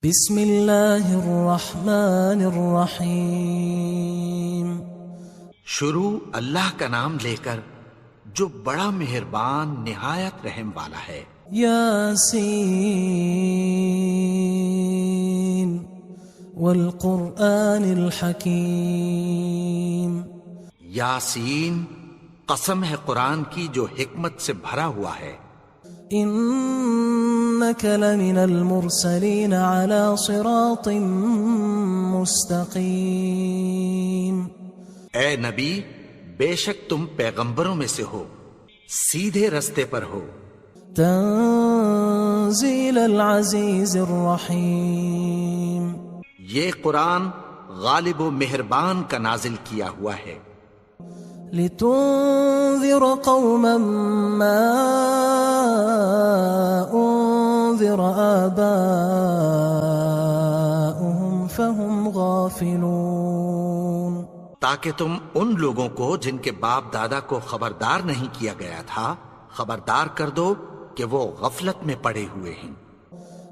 بسم اللہ الرحمن الرحیم۔ شروع اللہ کا نام لے کر جو بڑا مہربان نہایت رحم والا ہے۔ یاسین والقرآن الحکیم۔ یاسین، قسم ہے قرآن کی جو حکمت سے بھرا ہوا ہے۔ انک لمن المرسلین علی صراط مستقیم۔ اے نبی، بے شک تم پیغمبروں میں سے ہو، سیدھے رستے پر ہو۔ تنزیل العزیز الرحیم۔ یہ قرآن غالب و مہربان کا نازل کیا ہوا ہے۔ لتنذر قوما ما انذر آباؤهم فهم غافلون۔ تاکہ تم ان لوگوں کو جن کے باپ دادا کو خبردار نہیں کیا گیا تھا خبردار کر دو کہ وہ غفلت میں پڑے ہوئے ہیں۔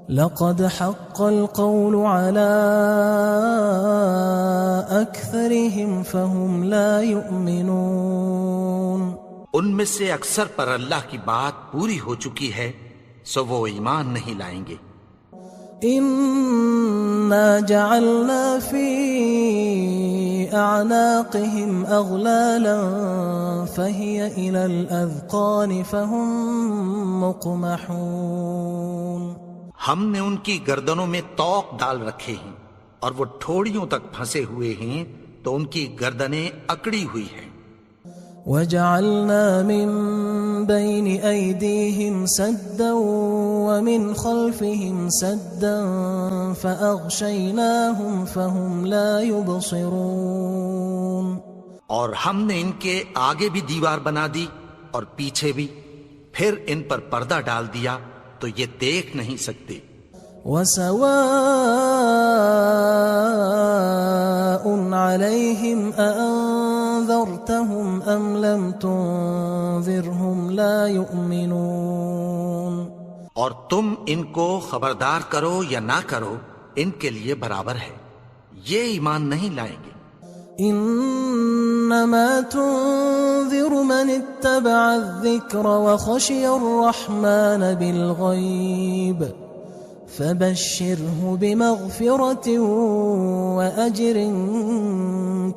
لقد حق القول على أكثرهم فهم لا يؤمنون۔ ان میں سے اکثر پر اللہ کی بات پوری ہو چکی ہے سو وہ ایمان نہیں لائیں گے۔ إنا جعلنا في أعناقهم أغلالا فهي إلى الأذقان فهم مقمحون۔ ہم نے ان کی گردنوں میں طوق ڈال رکھے ہیں اور وہ ٹھوڑیوں تک پھنسے ہوئے ہیں تو ان کی گردنیں اکڑی ہوئی ہیں۔ وَجَعَلْنَا مِن بَيْنِ أَيْدِيهِمْ سَدًّا وَمِنْ خَلْفِهِمْ سَدًّا فَأَغْشَيْنَاهُمْ فَهُمْ لَا يُبْصِرُونَ۔ اور ہم نے ان کے آگے بھی دیوار بنا دی اور پیچھے بھی، پھر ان پر پردہ ڈال دیا تو یہ دیکھ نہیں سکتے۔ وَسَوَاءٌ عَلَيْهِمْ أَأَنذَرْتَهُمْ أَمْ لَمْ تُنذِرْهُمْ لَا يُؤْمِنُونَ۔ اور تم ان کو خبردار کرو یا نہ کرو ان کے لیے برابر ہے، یہ ایمان نہیں لائیں گے۔ انما تنذر من اتبع الذکر وخشی الرحمن بالغیب فبشره بمغفرة وأجر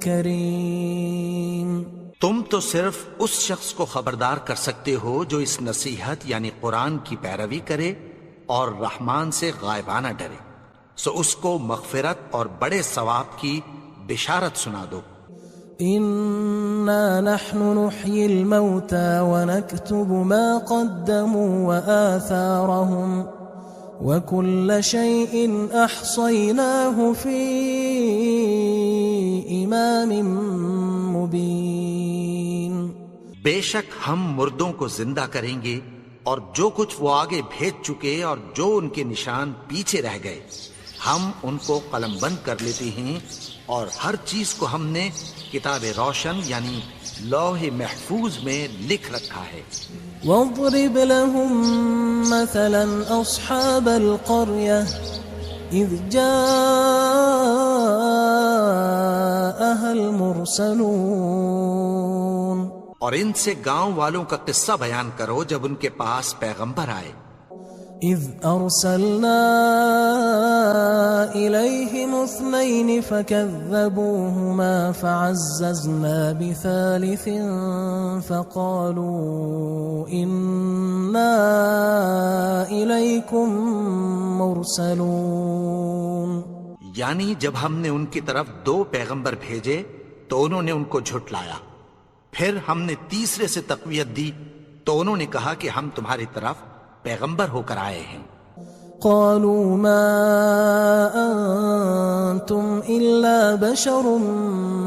کریم۔ تم تو صرف اس شخص کو خبردار کر سکتے ہو جو اس نصیحت یعنی قرآن کی پیروی کرے اور رحمان سے غائبانہ ڈرے، سو اس کو مغفرت اور بڑے ثواب کی بشارت سنا دو۔ انا نحن نحيي الموتى ونكتب ما قدموا وآثارهم وكل شيء احصيناه في امام مبين۔ بے شک ہم مردوں کو زندہ کریں گے اور جو کچھ وہ آگے بھیج چکے اور جو ان کے نشان پیچھے رہ گئے ہم ان کو قلم بند کر لیتے ہیں، اور ہر چیز کو ہم نے کتاب روشن یعنی لوح محفوظ میں لکھ رکھا ہے۔ واضرب لهم مثلا اصحاب القرية اذ جاءها المرسلون۔ اور ان سے گاؤں والوں کا قصہ بیان کرو جب ان کے پاس پیغمبر آئے۔ اذ ارسلنا الیہم اثنین فکذبوہما فعززنا بثالث فقالوا انا الیکم مرسلون۔ یعنی جب ہم نے ان کی طرف 2 پیغمبر بھیجے تو انہوں نے ان کو جھٹلایا، پھر ہم نے تیسرے سے تقویت دی تو انہوں نے کہا کہ ہم تمہاری طرف پیغمبر ہو کر آئے ہیں۔ قالوا ما انتم الا بشر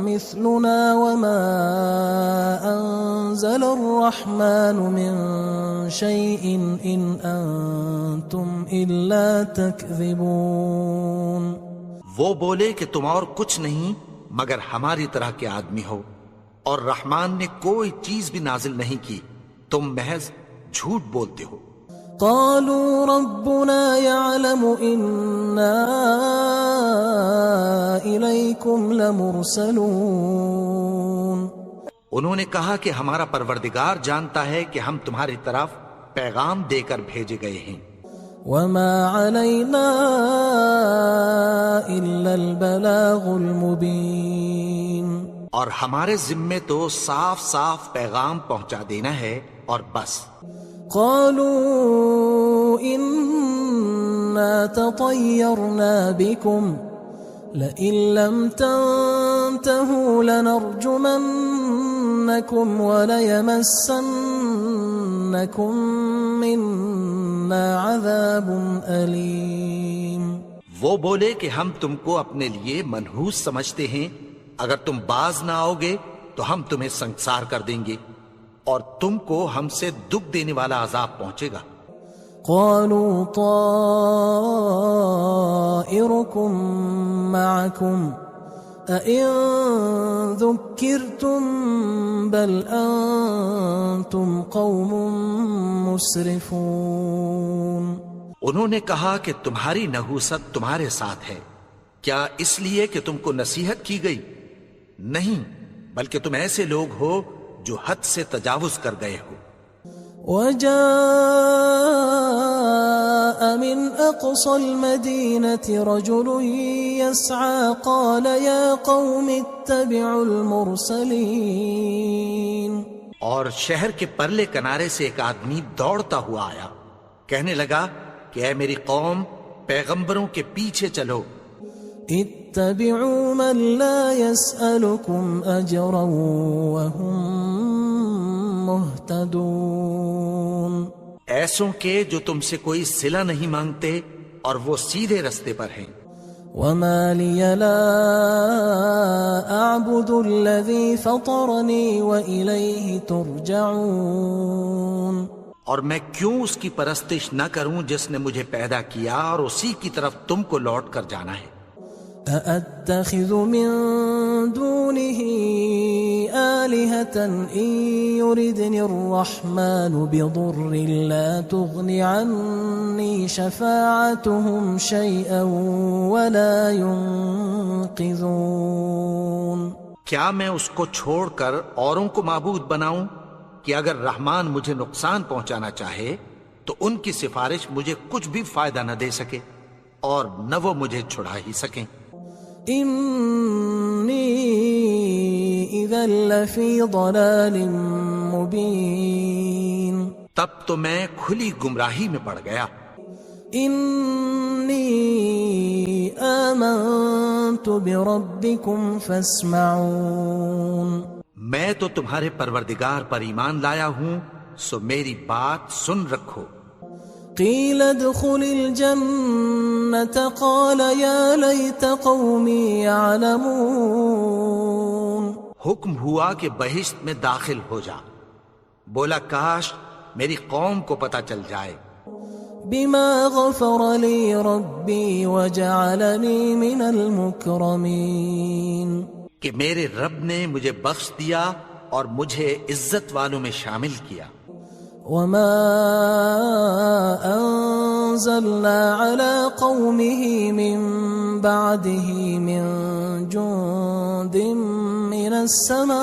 مثلنا وما انزل الرحمن من شيء ان انتم الا تكذبون۔ وہ بولے کہ تم اور کچھ نہیں مگر ہماری طرح کے آدمی ہو، اور رحمان نے کوئی چیز بھی نازل نہیں کی، تم محض جھوٹ بولتے ہو۔ قالوا ربنا يعلم إنا ربكم لمرسلون انہوں نے کہا کہ ہمارا پروردگار جانتا ہے کہ ہم تمہاری طرف پیغام دے کر بھیجے گئے ہیں، وما علينا إلا البلاغ المبين، اور ہمارے ذمے تو صاف صاف پیغام پہنچا دینا ہے اور بس۔ قالوا إنا تطيرنا بكم لئن لم تنتهوا لنرجمنكم وليمسنكم منا عذاب أليم۔ وہ بولے کہ ہم تم کو اپنے لیے منحوس سمجھتے ہیں، اگر تم باز نہ آؤ گے تو ہم تمہیں سنسار کر دیں گے اور تم کو ہم سے دکھ دینے والا عذاب پہنچے گا۔ قالوا طائركم معكم أئن ذكرتم بل أنتم قوم مسرفون۔ انہوں نے کہا کہ تمہاری نحوست تمہارے ساتھ ہے، کیا اس لیے کہ تم کو نصیحت کی گئی؟ نہیں، بلکہ تم ایسے لوگ ہو جو حد سے تجاوز کر گئے ہو۔ وجاء من أقصى المدينة رجل يسعى قال يا قوم اتبعوا المرسلين۔ اور شہر کے پرلے کنارے سے ایک آدمی دوڑتا ہوا آیا، کہنے لگا کہ اے میری قوم، پیغمبروں کے پیچھے چلو۔ اتبعوا من لا يسألكم أجرا وهم مهتدون، ایسوں کے جو تم سے کوئی صلہ نہیں مانگتے اور وہ سیدھے رستے پر ہیں۔ وما لي لا أعبد الذي فطرني وإليه ترجعون، اور میں کیوں اس کی پرستش نہ کروں جس نے مجھے پیدا کیا اور اسی کی طرف تم کو لوٹ کر جانا ہے۔ أأتخذ من دونه آلهة إن يردني الرحمن بضر لا تغن عني شفاعتهم شيئا ولا ينقذون۔ کیا میں اس کو چھوڑ کر اوروں کو معبود بناؤں کہ اگر رحمان مجھے نقصان پہنچانا چاہے تو ان کی سفارش مجھے کچھ بھی فائدہ نہ دے سکے اور نہ وہ مجھے چھڑا ہی سکیں۔ إني إذا لفي ضلال مبين، تب تو میں کھلی گمراہی میں پڑ گیا۔ إني آمنت بربكم فاسمعون، میں تو تمہارے پروردگار پر ایمان لایا ہوں، سو میری بات سن رکھو۔ قيل ادخل الجنة قال يا ليت قومي يعلمون، حکم ہوا کہ بہشت میں داخل ہو جا، بولا کاش میری قوم کو پتہ چل جائے۔ بما غفر لي ربي وجعلني من المكرمين، کہ میرے رب نے مجھے بخش دیا اور مجھے عزت والوں میں شامل کیا۔ وما أنزلنا على قومه من بعده من جند من السماء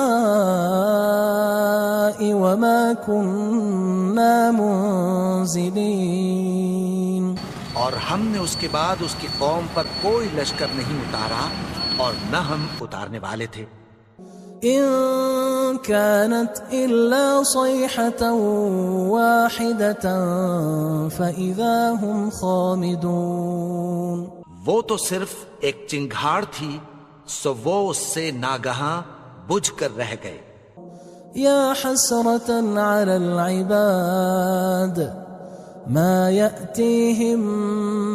وما كنا منزلين، اور ہم نے اس کے بعد اس کی قوم پر کوئی لشکر نہیں اتارا اور نہ ہم اتارنے والے تھے۔ إن كانت إلا صيحة واحدة فإذا هم خامدون، وہ تو صرف ایک چنگھاڑ تھی، سو وہ اس سے ناگہاں بجھ کر رہ گئے۔ يا حسرة على العباد ما يأتيهم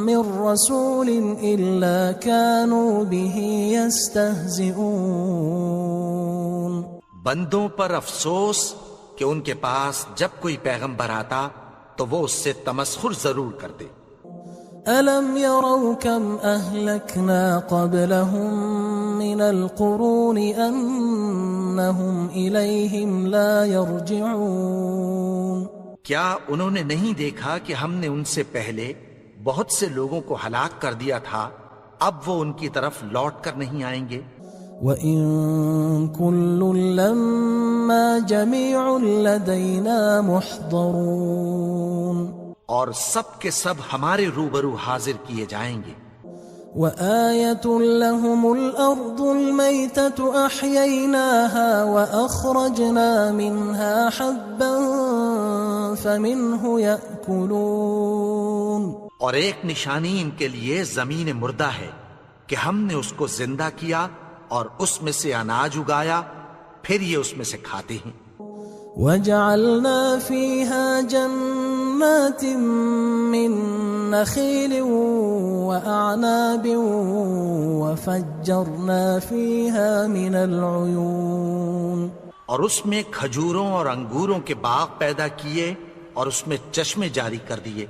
من رسول إلا كانوا به يستهزئون، بندوں پر افسوس کہ ان کے پاس جب کوئی پیغمبر آتا تو وہ اس سے تمسخر ضرور کرتے۔ ألم يروا كم أهلكنا قبلهم من القرون أنهم إليهم لا يرجعون، کیا انہوں نے نہیں دیکھا کہ ہم نے ان سے پہلے بہت سے لوگوں کو ہلاک کر دیا تھا اب وہ ان کی طرف لوٹ کر نہیں آئیں گے۔ وَإِن كُلٌّ لَمَّا جَمِيعٌ لَدَيْنَا مُحْضَرُونَ، اور سب کے سب ہمارے روبرو حاضر کیے جائیں گے۔ وَآيَةٌ لَهُمُ الْأَرْضُ الْمَيْتَةُ أَحْيَيْنَاهَا وَأَخْرَجْنَا مِنْهَا حَبًّا فَمِنْهُ يَأْكُلُونَ، اور ایک نشانی ان کے لیے زمین مردہ ہے کہ ہم نے اس کو زندہ کیا اور اس میں سے اناج اگایا، پھر یہ اس میں سے کھاتے ہیں۔ وَجَعَلْنَا فِيهَا جَنَّاتٍ مِّن نَخِيلٍ وَأَعْنَابٍ وَفَجَّرْنَا فِيهَا مِنَ الْعُيُونِ، اور اس میں کھجوروں اور انگوروں کے باغ پیدا کیے اور اس میں چشمے جاری کر دیے،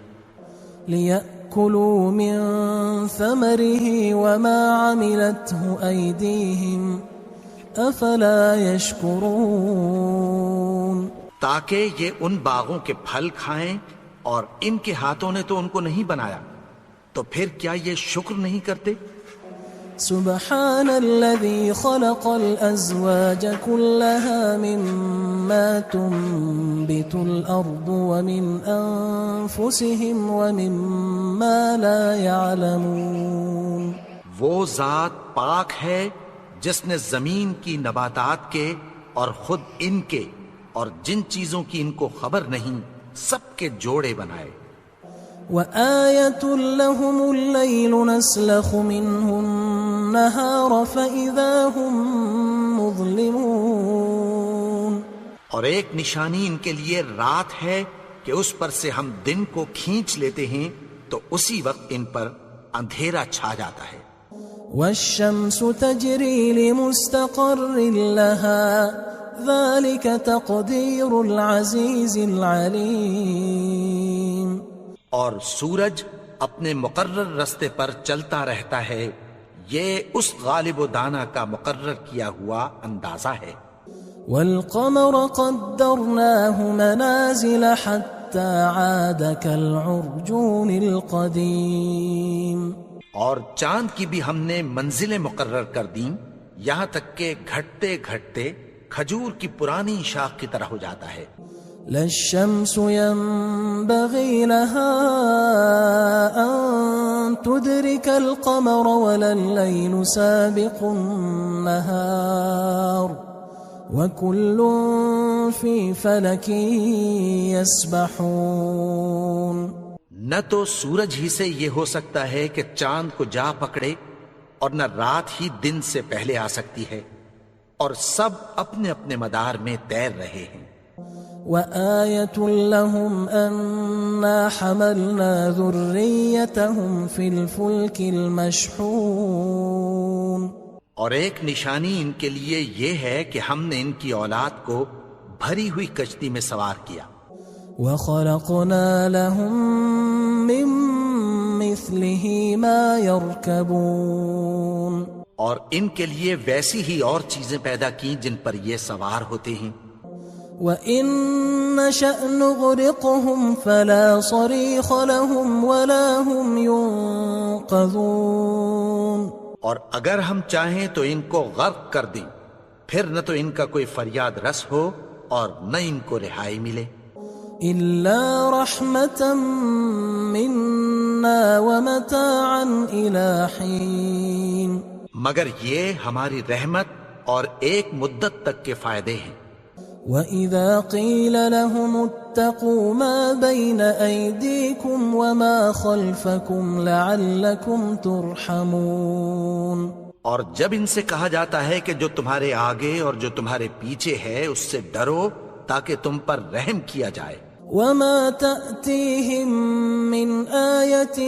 لِيَأْكُلُوا مِن ثَمَرِهِ وَمَا عَمِلَتْهُ أَيْدِيهِمْ أَفَلَا يَشْكُرُونَ، تاکہ یہ ان باغوں کے پھل کھائیں، اور ان کے ہاتھوں نے تو ان کو نہیں بنایا، تو پھر کیا یہ شکر نہیں کرتے؟ سبحان الذي خلق الأزواج كلها مما تنبت الأرض ومن أنفسهم ومما لا يعلمون، وہ ذات پاک ہے جس نے زمین کی نباتات کے اور خود ان کے اور جن چیزوں کی ان کو خبر نہیں سب کے جوڑے بنائے۔ وآية لهم الليل نسلخ منه النهار فإذا هم مظلمون، اور ایک نشانی ان کے لیے رات ہے کہ اس پر سے ہم دن کو کھینچ لیتے ہیں تو اسی وقت ان پر اندھیرا چھا جاتا ہے۔ والشمس تجري لمستقر لها ذلك تقدير العزيز العليم، اور سورج اپنے مقرر رستے پر چلتا رہتا ہے، یہ اس غالب و دانا کا مقرر کیا ہوا اندازہ ہے۔ والقمر قدرناه منازل حتى عاد كالعرجون القديم، اور چاند کی بھی ہم نے منزلیں مقرر کر دیں، یہاں تک کہ گھٹتے گھٹتے کھجور کی پرانی شاخ کی طرح ہو جاتا ہے۔ لا الشمس ينبغي لها أن تدرك القمر ولا الليل سابق النهار وكل في فلك يسبحون، نہ تو سورج ہی سے یہ ہو سکتا ہے کہ چاند کو جا پکڑے، اور نہ رات ہی دن سے پہلے آ سکتی ہے، اور سب اپنے اپنے مدار میں تیر رہے ہیں۔ وآية لهم أنا حملنا ذريتهم في الفلك المشحون، اور ایک نشانی ان کے لیے یہ ہے کہ ہم نے ان کی اولاد کو بھری ہوئی کشتی میں سوار کیا۔ وخلقنا لهم من مثله ما يركبون، اور ان کے لیے ویسی ہی اور چیزیں پیدا کی جن پر یہ سوار ہوتے ہیں۔ وَإِن نَّشَأْ نُغْرِقْهُمْ فَلَا صَرِيخَ لَهُمْ وَلَا هُمْ يُنقَذُونَ، اور اگر ہم چاہیں تو ان کو غرق کر دیں، پھر نہ تو ان کا کوئی فریاد رس ہو اور نہ ان کو رہائی ملے۔ إِلَّا رَحْمَةً مِنَّا وَمَتَاعًا إِلَى حِينٍ، مگر یہ ہماری رحمت اور ایک مدت تک کے فائدے ہیں۔ وَإِذَا قِيلَ لَهُمُ اتَّقُوا مَا بَيْنَ أَيْدِيكُمْ وَمَا خَلْفَكُمْ لَعَلَّكُمْ تُرْحَمُونَ، اور جب ان سے کہا جاتا ہے کہ جو تمہارے آگے اور جو تمہارے پیچھے ہے اس سے ڈرو تاکہ تم پر رحم کیا جائے۔ وَمَا تَأْتِيهِم مِّنْ آيَةٍ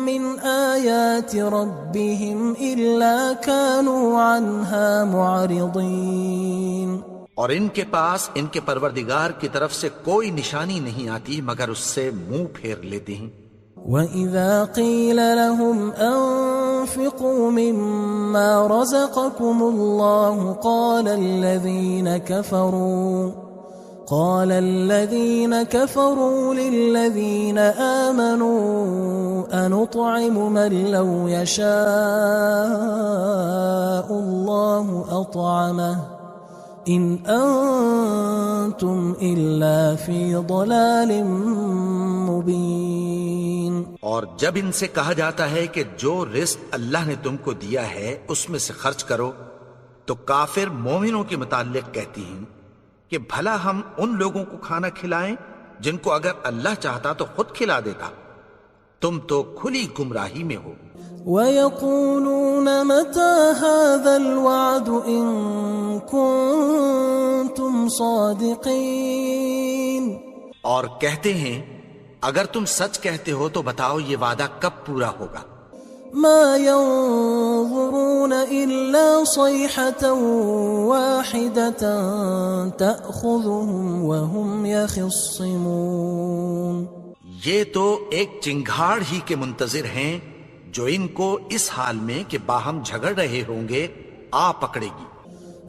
مِّنْ آيَاتِ رَبِّهِمْ إِلَّا كَانُوا عَنْهَا مُعْرِضِينَ، اور ان کے پاس ان کے پروردگار کی طرف سے کوئی نشانی نہیں آتی مگر اس سے منہ پھیر لیتے ہیں۔ وَإِذَا قِيلَ لَهُمْ أَنفِقُوا مِمَّا رَزَقَكُمُ اللَّهُ قال الذين كفروا للذين آمنوا أنطعم من لو يشاء الله أطعمه إن أنتم إلا في ضلال مبين. اور جب ان سے کہا جاتا ہے کہ جو رزق اللہ نے تم کو دیا ہے اس میں سے خرچ کرو، تو کافر مومنوں کے متعلق کہتی ہیں کہ بھلا ہم ان لوگوں کو کھانا کھلائیں جن کو اگر اللہ چاہتا تو خود کھلا دیتا. تم تو کھلی گمراہی میں ہو. وَيَقُولُونَ مَتَى هَذَا الْوَعْدُ إِن كُنتُمْ صَادِقِينَ. اور کہتے ہیں اگر تم سچ کہتے ہو تو بتاؤ یہ وعدہ کب پورا ہوگا. ما ينظرون إلا صيحة واحدة تأخذهم وهم يخصمون. یہ تو ایک چنگھاڑ ہی کے منتظر ہیں جو ان کو اس حال میں کہ باہم جھگڑ رہے ہوں گے آ پکڑے گی.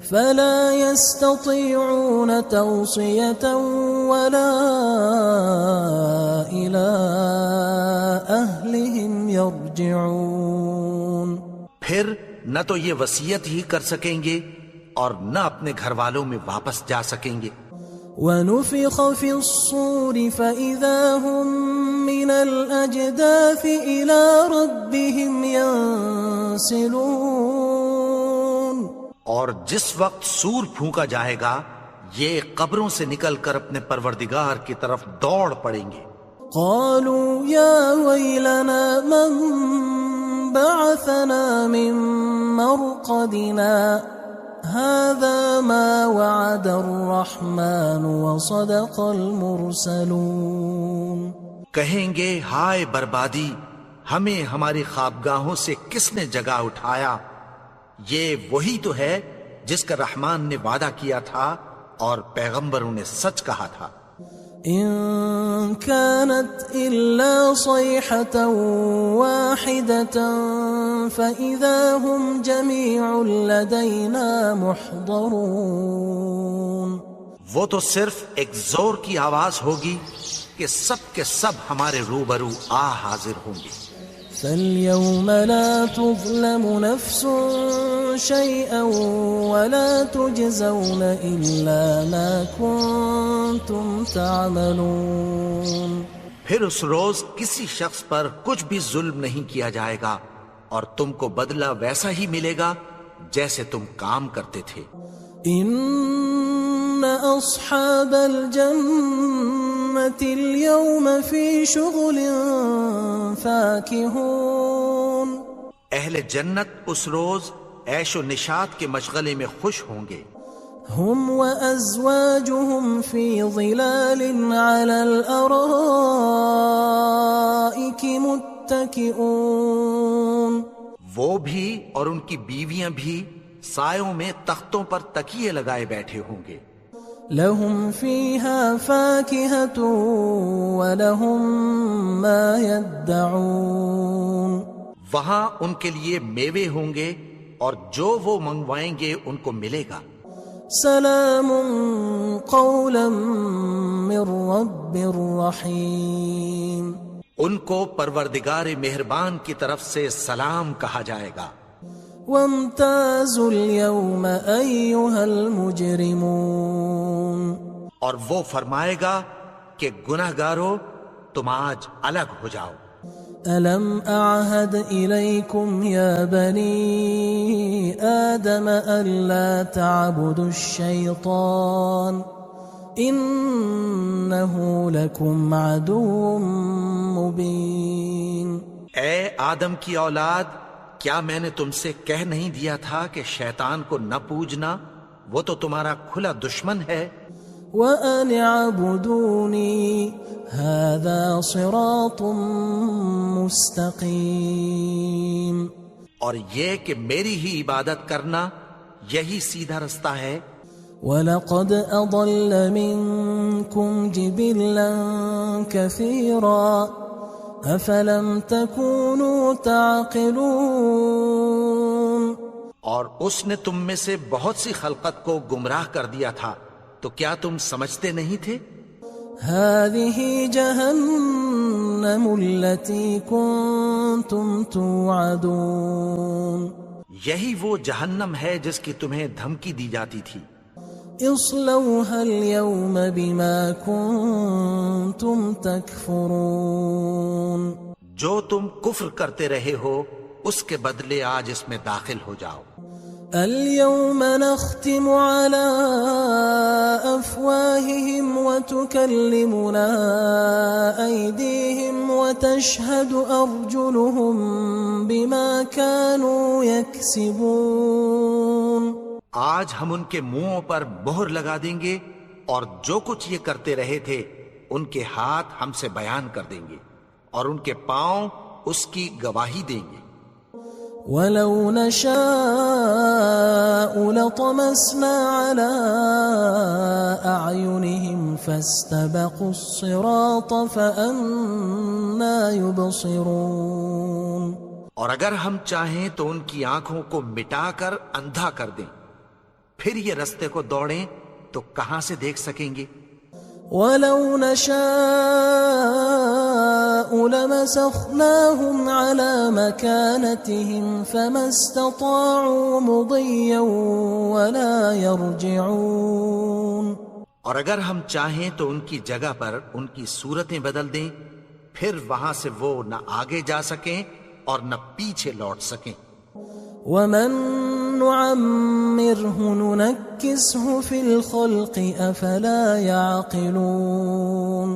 فلا يستطيعون توصية ولا إلى أهلهم يرجعون. پھر نہ تو یہ وصیت ہی کر سکیں گے اور نہ اپنے گھر والوں میں واپس جا سکیں گے. ونفخ في الصور فإذا هم من الأجداث إلى ربهم ينسلون. اور جس وقت سور پھونکا جائے گا یہ قبروں سے نکل کر اپنے پروردگار کی طرف دوڑ پڑیں گے. قالوا يا ويلنا من بعثنا من مرقدنا هذا ما وعد الرحمن وصدق المرسلون. کہیں گے ہائے بربادی، ہمیں ہماری خوابگاہوں سے کس نے جگا اٹھایا. یہ وہی تو ہے جس کا رحمان نے وعدہ کیا تھا اور پیغمبروں نے سچ کہا تھا. إن كانت إلا صيحة واحدة فإذا هم جميع لدينا محضرون. وہ تو صرف ایک زور کی آواز ہوگی کہ سب کے سب ہمارے روبرو حاضر ہوں گے. فاليوم لا تظلم نفس شيئا ولا تجزون إلا ما كنتم تعملون. پھر اس روز کسی شخص پر کچھ بھی ظلم نہیں کیا جائے گا اور تم کو بدلہ ویسا ہی ملے گا جیسے تم کام کرتے تھے. إن أصحاب الجنة اليوم في شغل فاكهون. اہل جنت اس روز عیش و نشاط کے مشغلے میں خوش ہوں گے. هم وأزواجهم في ظلال على الأرائك متكئون. وہ بھی اور ان کی بیویاں بھی سایوں میں تختوں پر تکیے لگائے بیٹھے ہوں گے. لهم فيها فاكهة ولهم ما يدعون. وہاں ان کے لیے میوے ہوں گے اور جو وہ منگوائیں گے ان کو ملے گا. سلام قولا من رب رحیم. ان کو پروردگار مہربان کی طرف سے سلام کہا جائے گا. وامتازوا اليوم أيها المجرمون. اور وہ فرمائے گا کہ گناہگارو تم آج الگ ہو جاؤ. ألم أعهد إليكم يا بني آدم ألا تعبدوا الشيطان إنه لكم عدو مبين. اے آدم کی اولاد، کیا میں نے تم سے کہہ نہیں دیا تھا کہ شیطان کو نہ پوجنا، وہ تو تمہارا کھلا دشمن ہے. وَأَنِ اعْبُدُونِي هَذَا صِرَاطٌ مُسْتَقِيمٌ. اور یہ کہ میری ہی عبادت کرنا یہی سیدھا رستہ ہے. وَلَقَدْ أَضَلَّ مِنْكُمْ جِبِلًّا كَثِيرًا أَفَلَمْ تَكُونُوا تَعْقِلُونَ. اور اس نے تم میں سے بہت سی خلقت کو گمراہ کر دیا تھا، تو کیا تم سمجھتے نہیں تھے؟ هذه جهنم التي كنتم توعدون یہی وہ جہنم ہے جس کی تمہیں دھمکی دی جاتی تھی. اصلوها اليوم بما كنتم تكفرون جو تم کفر کرتے رہے ہو اس کے بدلے آج اس میں داخل ہو جاؤ. اليوم نختم على أفواههم وتكلمنا أيديهم وتشهد أرجلهم بما كانوا يكسبون. آج ہم ان کے منہوں پر مہر لگا دیں گے اور جو کچھ یہ کرتے رہے تھے ان کے ہاتھ ہم سے بیان کر دیں گے اور ان کے پاؤں اس کی گواہی دیں گے. ولو نشاء لطمسنا على أعينهم فاستبقوا الصراط فأنى يبصرون. اور اگر ہم چاہیں تو ان کی آنکھوں کو مٹا کر اندھا کر دیں، پھر یہ رستے کو دوڑیں تو کہاں سے دیکھ سکیں گے. ولو نشاء لمسخناهم على مكانتهم فما استطاعوا مضيا ولا يرجعون. اور اگر ہم چاہیں تو ان کی جگہ پر ان کی صورتیں بدل دیں، پھر وہاں سے وہ نہ آگے جا سکیں اور نہ پیچھے لوٹ سکیں. ومن نعمره ننكسه في الخلق افلا يعقلون.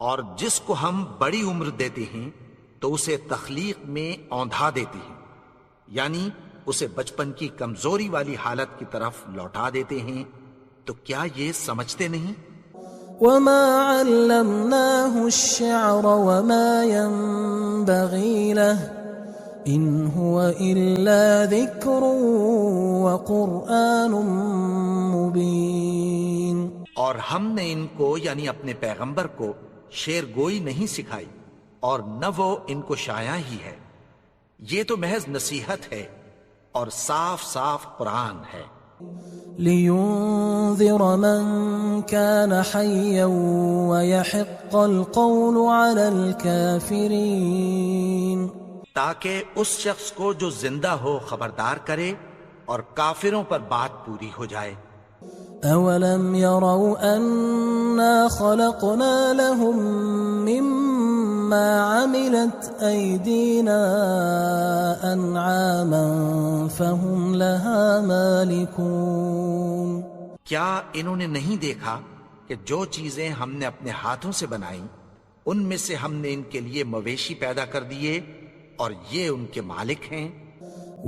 اور جس کو ہم بڑی عمر دیتے ہیں تو اسے تخلیق میں اوندھا دیتے ہیں، یعنی اسے بچپن کی کمزوری والی حالت کی طرف لوٹا دیتے ہیں. تو کیا یہ سمجھتے نہیں؟ وما علمناه الشعر وما ينبغي له ان هو الا ذكر وقرآن مبين. اور ہم نے ان کو یعنی اپنے پیغمبر کو شعر گوئی نہیں سکھائی اور نہ وہ ان کو شایع ہی ہے، یہ تو محض نصیحت ہے اور صاف صاف قرآن ہے. لينذر من كان حيا ويحق القول على الكافرين. تاکہ اس شخص کو جو زندہ ہو خبردار کرے اور کافروں پر بات پوری ہو جائے. اولم يروا انا خلقنا لهم مما عملت ايدينا انعاما فهم لها مالكون. کیا انہوں نے نہیں دیکھا کہ جو چیزیں ہم نے اپنے ہاتھوں سے بنائیں ان میں سے ہم نے ان کے لیے مویشی پیدا کر دیے اور یہ ان کے مالک ہیں.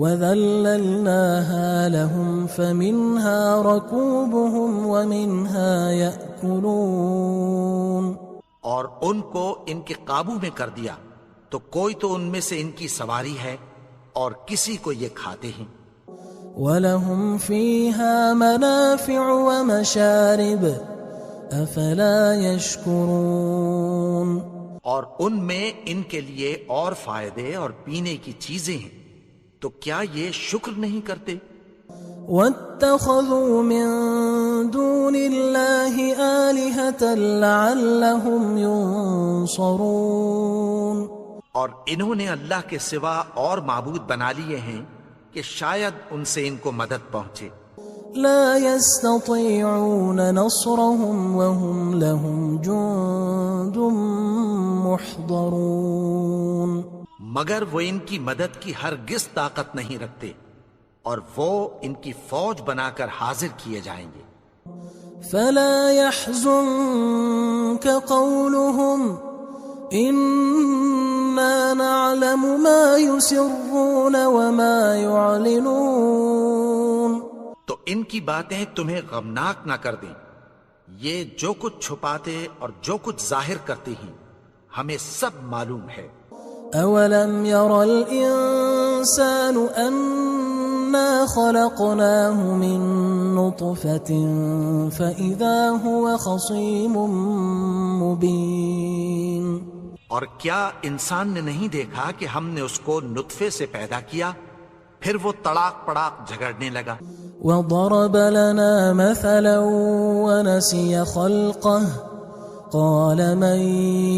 وَذَلَّلْنَاهَا لَهُمْ فَمِنْهَا رَكُوبُهُمْ وَمِنْهَا يَأْكُلُونَ. اور ان کو ان کے قابو میں کر دیا تو کوئی تو ان میں سے ان کی سواری ہے اور کسی کو یہ کھاتے ہیں. وَلَهُمْ فِيهَا مَنَافِعُ وَمَشَارِبُ أَفَلَا يَشْكُرُونَ. اور ان میں ان کے لیے اور فائدے اور پینے کی چیزیں ہیں، تو کیا یہ شکر نہیں کرتے؟ وَاتَّخَذُوا مِن دُونِ اللَّهِ آلِهَةً لَعَلَّهُمْ يُنصَرُونَ. اور انہوں نے اللہ کے سوا اور معبود بنا لیے ہیں کہ شاید ان سے ان کو مدد پہنچے. لا يستطيعون نصرهم وهم لهم جند محضرون. مگر وہ ان کی مدد کی ہرگز طاقت نہیں رکھتے اور وہ ان کی فوج بنا کر حاضر کیے جائیں گے. فلا يحزنك قولهم إنا نعلم ما يسرون وما يعلنون. تو ان کی باتیں تمہیں غمناک نہ کر دیں، یہ جو کچھ چھپاتے اور جو کچھ ظاہر کرتے ہیں ہمیں سب معلوم ہے. أولم ير الإنسان أنا خلقناه من نطفة فإذا هو خصيم مبين. اور کیا انسان نے نہیں دیکھا کہ ہم نے اس کو نطفے سے پیدا کیا، پھر وہ تڑاک پڑاک جھگڑنے لگا. وضرب لنا مثلا ونسي خلقه قال من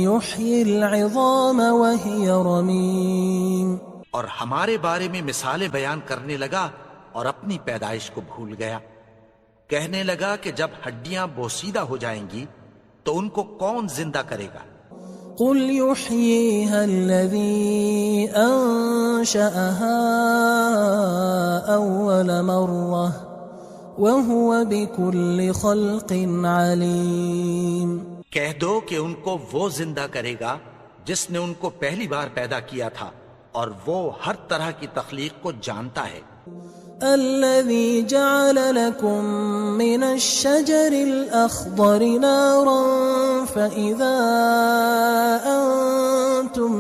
يحيي العظام وهي رميم اور ہمارے بارے میں مثالیں بیان کرنے لگا اور اپنی پیدائش کو بھول گیا. کہنے لگا کہ جب ہڈیاں بوسیدہ ہو جائیں گی تو ان کو کون زندہ کرے گا؟ قل يحييها الذي أنشأها أول مرة وهو بكل خلق عليم. کہہ دو کہ ان کو وہ زندہ کرے گا جس نے ان کو پہلی بار پیدا کیا تھا اور وہ ہر طرح کی تخلیق کو جانتا ہے. الذي جعل لكم من الشجر الأخضر نارا فإذا أنتم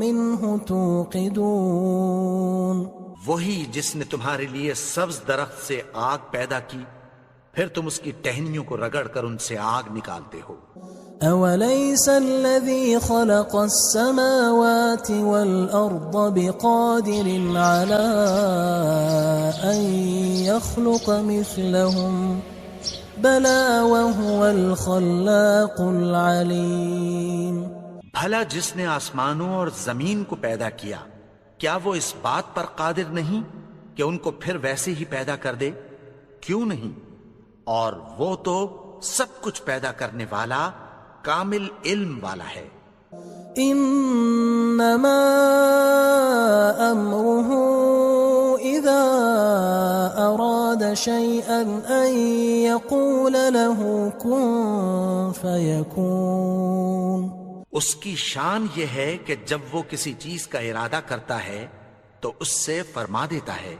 منه توقدون. وہی جس نے تمہارے لیے سبز درخت سے آگ پیدا کی پھر تم اس کی ٹہنیوں کو رگڑ کر ان سے آگ نکالتے ہو. أوليس الذي خلق السماوات والأرض بقادر على أن يخلق مثلهم بلى وهو الخلاق العليم. بھلا جس نے آسمانوں اور زمین کو پیدا کیا کیا وہ اس بات پر قادر نہیں کہ ان کو پھر ویسے ہی پیدا کر دے؟ کیوں نہیں؟ اور وہ تو سب کچھ پیدا کرنے والا کامل علم والا ہے. انما امره اذا اراد شيئا ان يقول له كن فيكون. اس کی شان یہ ہے کہ جب وہ کسی چیز کا ارادہ کرتا ہے تو اس سے فرما دیتا ہے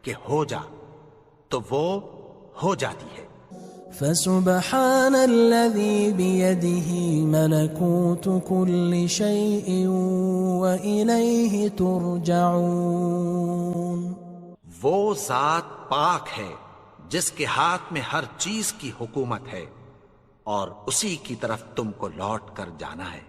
کہ ہو جا تو وہ ہو جاتی ہے. فسبحان الذي بيده ملكوت كل شيء وإليه ترجعون. وہ ذات پاک ہے جس کے ہاتھ میں ہر چیز کی حکومت ہے اور اسی کی طرف تم کو لوٹ کر جانا ہے.